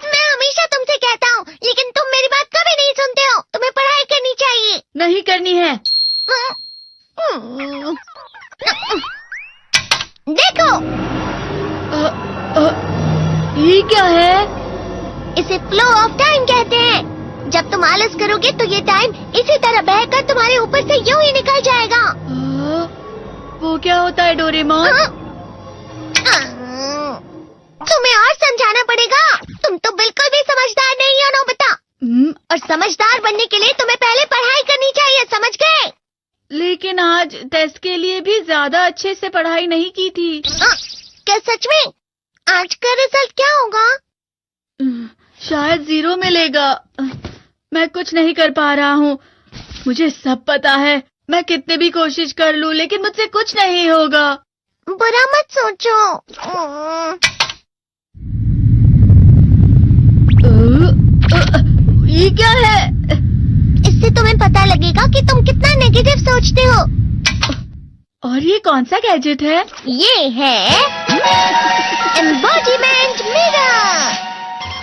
मैं हमेशा तुमसे कहता हूँ, लेकिन तुम मेरी बात कभी नहीं सुनते हो। तुम्हें पढ़ाई करनी चाहिए। नहीं करनी है। देखो, ये क्या है? इसे फ्लो ऑफ टाइम कहते हैं। जब तुम आलस करोगे तो ये टाइम इसी तरह बहकर तुम्हारे ऊपर से यूं ही निकल जाएगा। वो क्या होता है डोरेमोन? तुम्हें और समझाना पड़ेगा। तुम तो बिल्कुल भी समझदार नहीं हो नोबिता। और समझदार बनने के लिए तुम्हें पहले पढ़ाई करनी चाहिए, समझ गए? लेकिन आज टेस्ट के लिए भी ज्यादा अच्छे से पढ़ाई नहीं की थी। क्या सच में? आज का रिजल्ट क्या होगा? शायद 0 मिलेगा। मैं कुछ नहीं कर पा रहा हूँ। मुझे सब पता है। मैं कितने भी कोशिश कर लूँ, लेकिन मुझसे कुछ नहीं होगा। बुरा मत सोचो। ये क्या है? इससे तुम्हें पता लगेगा कि तुम कितना नेगेटिव सोचते हो। और ये कौन सा गैजेट है? ये है embodiment mirror.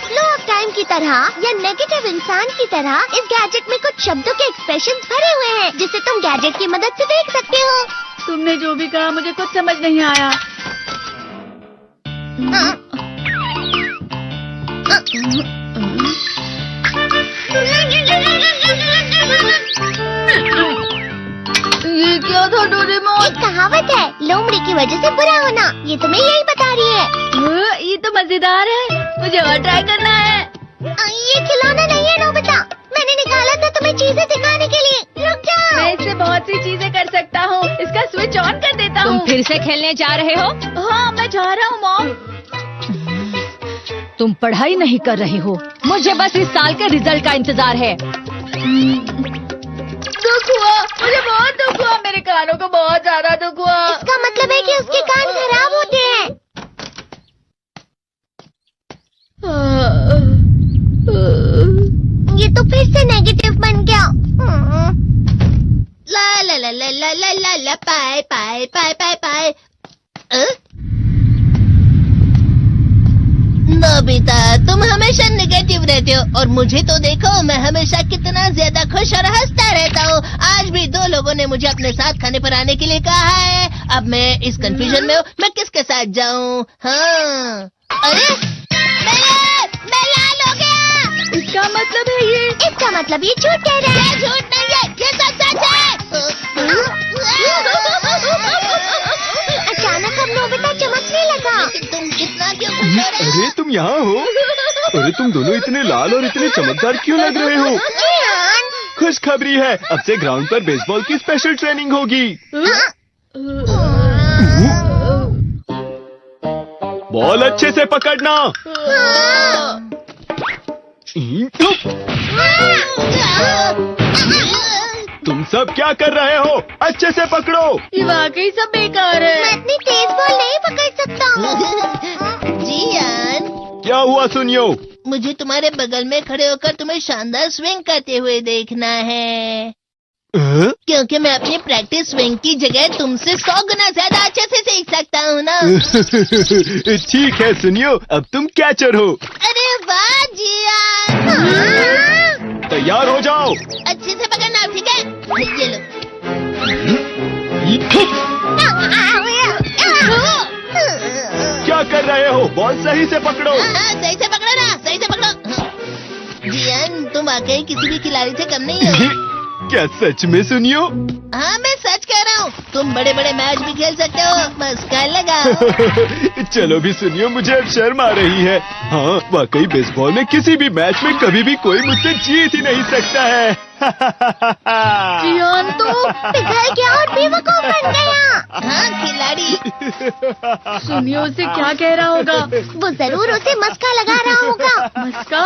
Flow of time की तरह या नेगेटिव इंसान की तरह इस गैजेट में कुछ शब्दों के एक्सप्रेशंस भरे हुए हैं, जिसे तुम गैजेट की मदद से देख सकते हो। तुमने जो भी कहा मुझे कुछ समझ नहीं आया। ये क्या था डोरेमोन? एक कहावत है, लोमड़ी की वजह से बुरा होना। ये तुम्हें यही बता रही है। ये तो मजेदार है। मुझे और ट्राई करना है। ये खिलौना नहीं है नोबिता। मैंने निकाला था तुम्हें चीजें दिखाने के लिए। रुक जाओ। मैं इससे बहुत सी चीजें कर सकता हूँ। इसका स्विच ऑन कर देता हूँ। तुम फिर से खेलने जा रहे हो? हाँ, मैं जा रहा हूँ मॉम। तुम पढ़ाई नहीं कर रही हो। मुझे बस इस साल के रिजल्ट का इंतजार है। दुख हुआ, मुझे बहुत दुख हुआ। मेरे कानों को बहुत ज्यादा दुख हुआ। इसका मतलब है कि उसके कान खराब होते हैं। ये तो फिर से नेगेटिव बन गया। ला ला ला ला ला ला ला ला पाए पाए पाए पाए पाए। नोबिता, तुम हमेशा नेगेटिव रहते हो और मुझे तो देखो, मैं हमेशा कितना ज्यादा खुश और हंसता रहता हूँ। आज भी 2 लोगों ने मुझे अपने साथ खाने पर आने के लिए कहा है। अब मैं इस कंफ्यूजन में हूँ, मैं किसके साथ जाऊँ? हाँ, अरे मैं लाल हो गया। इसका मतलब है ये? इसका मतलब ये झूठ कह रहा है। झूठ नहीं है, ये सच है। अचानक अब नोबिता चमकने लगा। तुम इतना क्यों खुश हो रहे हो? अरे तुम यहाँ हो? अरे तुम दोनों इतने लाल और इतने चमकदार क्यों लग रहे हो? खुशखबरी है, अब से ग्राउंड पर बेसबॉल की स्पेशल ट्रेनिंग होगी। बॉल अच्छे से पकड़ना। तुम सब क्या कर रहे हो? अच्छे से पकड़ो। ये वाकई सब बेकार मैं है। इतनी तेज बॉल नहीं पकड़ सकता हूँ। जियान, क्या हुआ सुनियो? मुझे तुम्हारे बगल में खड़े होकर तुम्हें शानदार स्विंग करते हुए देखना है। क्योंकि मैं अपनी प्रैक्टिस स्विंग की जगह तुमसे 100 गुना ज्यादा अच्छे से सीख सकता हूँ ना। ठीक है सुनियो, अब तुम कैचर हो। अरे वाह जियान। तैयार हो जाओ। अच्छे से पकड़ना, ठीक है? ये लो। क्या कर रहे हो? बॉल सही से पकड़ो। सही से पकड़ो ना, सही से पकड़ो। जियान, तुम वाकई किसी भी खिलाड़ी से कम नहीं हो। क्या सच में सुनियो? हाँ, मैं सच कह रहा हूँ। तुम बड़े बड़े मैच भी खेल सकते हो, बस कर लगाओ। चलो भी सुनियो, मुझे अब शर्म आ रही है। हाँ, वाकई बेसबॉल में किसी भी मैच में कभी भी कोई मुझसे जीत ही नहीं सकता है। जियान तो पिघल गया और बेवकूफ बन गया। हाँ, खिलाड़ी। सुनियो उसे क्या कह रहा होगा? वो जरूर उसे मस्का लगा रहा होगा। मस्का?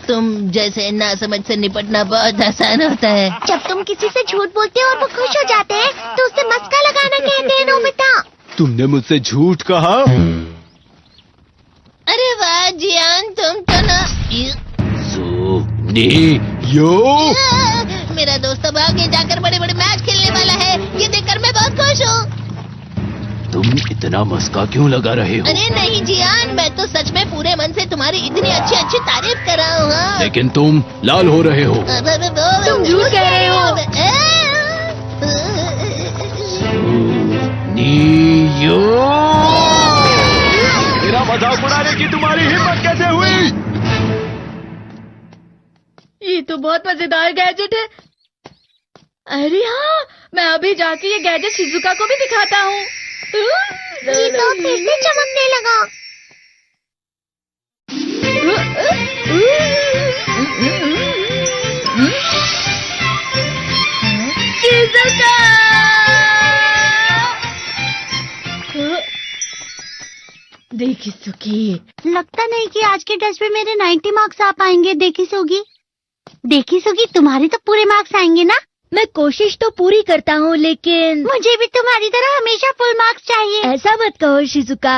तुम जैसे नासमझ से निपटना बहुत आसान होता है। जब तुम किसी से झूठ बोलते हो और वो खुश हो जाते हैं, तो उसे मस्का लगाना कहते हैं नोबिता। तुमने मुझसे झूठ कहा? अरे वाह जियान, तुम तो ना। यो, मेरा दोस्त अब आगे जाकर बड़े बड़े मैच खेलने वाला है। ये देखकर मैं बहुत खुश हूँ। तुम इतना मस्का क्यों लगा रहे हो? अरे नहीं जियान, मैं तो सच में पूरे मन से तुम्हारी इतनी अच्छी अच्छी तारीफ कर रहा हूँ। हाँ। लेकिन तुम लाल हो रहे हो। तुम झूठ कह रहे हो। नियो! मेरा मजाक उड़ाने की तुम्हारी हिम्मत कैसे हुई? ये तो बहुत मजेदार गैजेट है। अरे हाँ, मैं अभी जाके ये गैजेट शिजुका को भी दिखाता हूँ। ये तो फिर से चमकने लगा। शिजुका! देखी सुकी, लगता नहीं कि आज के टेस्ट में मेरे 90 मार्क्स आ पाएंगे। देखी सोगी तुम्हारे तो पूरे मार्क्स आएंगे ना? मैं कोशिश तो पूरी करता हूँ, लेकिन मुझे भी तुम्हारी तरह हमेशा फुल मार्क्स चाहिए। ऐसा मत कहो शिजुका।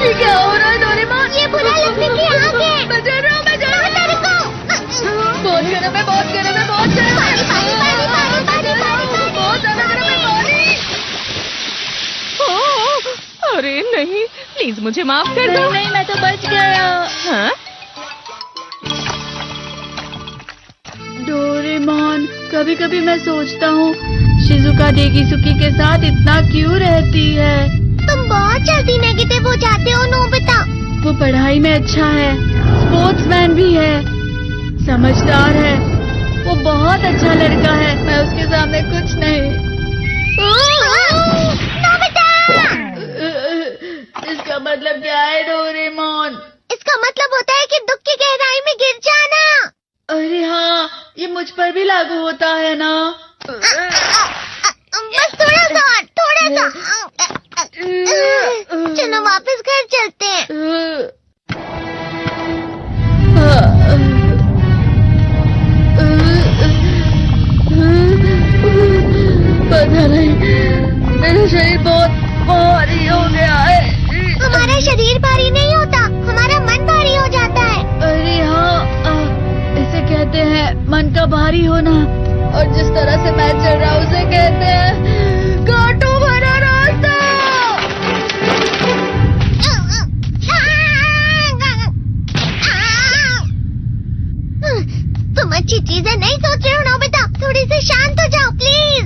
ये क्या हो रहा है डोरेमोन? ये बुरा लगने की आग है। मैं डर रहा हूँ, मैं डर रहा हूँ। बहुत गर्म है, बहुत गर्म है, बहुत गर्म है। पानी, पानी, पानी, पानी, पानी। बहुत ज्यादा गर्म है पानी। अरे नहीं, प्लीज मुझे माफ कर दो। नहीं, मैं तो बच गया। हाँ? डोरेमोन, कभी कभी मैं सोचता हूँ शिजुका डेगिसुकी के साथ इतना क्यों रहती है। तुम बहुत जल्दी नेगेटिव हो जाते हो नोबिता। वो पढ़ाई में अच्छा है, स्पोर्ट्समैन भी है, समझदार है, वो बहुत अच्छा लड़का है। मैं उसके सामने कुछ नहीं। नोबिता! इसका मतलब क्या है डोरेमोन? इसका मतलब होता है कि दुख की गहराई में गिर जाना। अरे हाँ, ये मुझ पर भी लागू होता है ना। बस थोड़ा सा। चलो वापस घर चलते हैं। पता नहीं, मेरा शरीर बहुत भारी हो गया है। हमारा शरीर भारी नहीं होता, हमारा मन भारी हो जाता है। अरे हाँ, इसे कहते हैं मन का भारी होना। और जिस तरह से मैं चल रहा हूँ उसे कहते हैं कांटों भरा रास्ता। तुम अच्छी चीजें नहीं सोच रहे हो नोबिता। थोड़ी सी शांत हो जाओ प्लीज।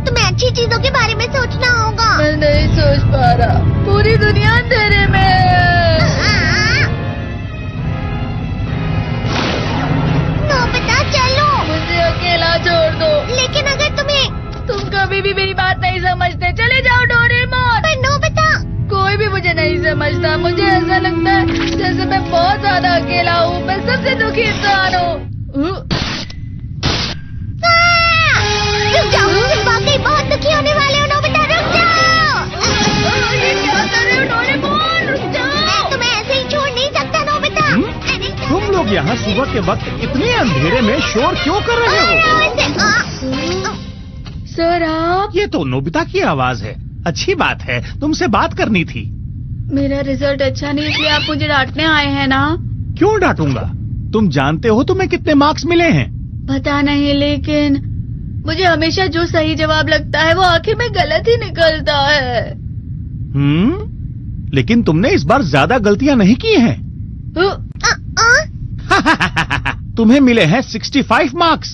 तुम्हें अच्छी चीजों के बारे में सोचना होगा। मैं नहीं सोच पा रहा, पूरी दुनिया अंधेरे में है। नोबिता चलो। मुझे अकेला छोड़ दो। लेकिन अगर तुम कभी भी मेरी बात नहीं समझते, चले जाओ डोरेमोन। पर नोबिता। कोई भी मुझे नहीं समझता। मुझे ऐसा लगता है जैसे मैं बहुत ज्यादा अकेला हूँ। मैं सबसे दुखी इंसान हूँ। रुक जाओ, तुम वाकई बहुत दुखी होने वाले हो नोबिता। रुक जाओ। ये क्या कर रहे हो डोरेमोन? रुक जाओ। मैं तुम्हें ऐसे ही छोड़ नहीं सकता नोबिता। अरे तुम लोग यहाँ सुबह के वक्त इतने अंधेरे में शोर क्यों कर रहे हो? सर आप? ये तो नोबिता की आवाज है। अच्छी बात है, तुमसे बात करनी थी। मेरा रिजल्ट अच्छा नहीं, इसलिए आप मुझे डांटने आए हैं ना? क्यों डांटूंगा? तुम जानते हो तुम्हें कितने मार्क्स मिले हैं? पता नहीं, लेकिन मुझे हमेशा जो सही जवाब लगता है वो आखिर में गलत ही निकलता है। लेकिन तुमने इस बार ज्यादा गलतियां नहीं की हैं। तुम्हें मिले हैं 65 मार्क्स।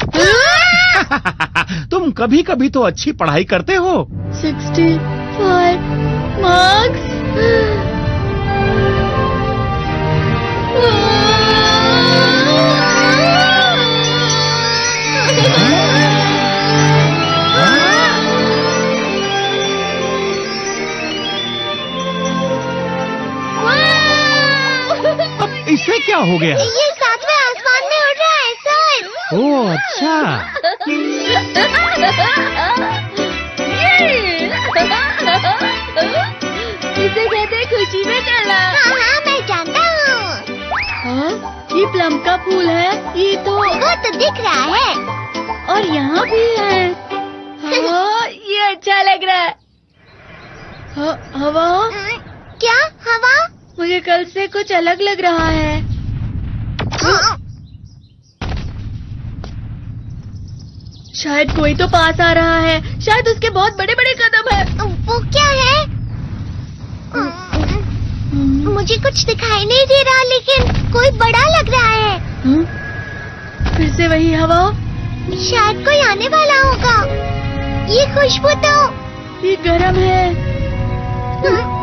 तुम कभी कभी तो अच्छी पढ़ाई करते हो। 65 मार्क्स? अब इससे क्या हो गया? ये सातवें आसमान में उड़ रहा है सर। ओह अच्छा। इसे कहते हैं खुशी में चला। हाँ मैं जानता हूँ। हाँ, ये प्लम का फूल है। ये तो वो तो दिख रहा है। और यहाँ भी है। हाँ, ये अच्छा लग रहा है। हवा? क्या हवा? मुझे कल से कुछ अलग लग रहा है। शायद कोई तो पास आ रहा है। शायद उसके बहुत बड़े बड़े कदम है। वो क्या है? मुझे कुछ दिखाई नहीं दे रहा, लेकिन कोई बड़ा लग रहा है। फिर से वही हवा। शायद कोई आने वाला होगा। ये खुशबू तो ये गर्म है।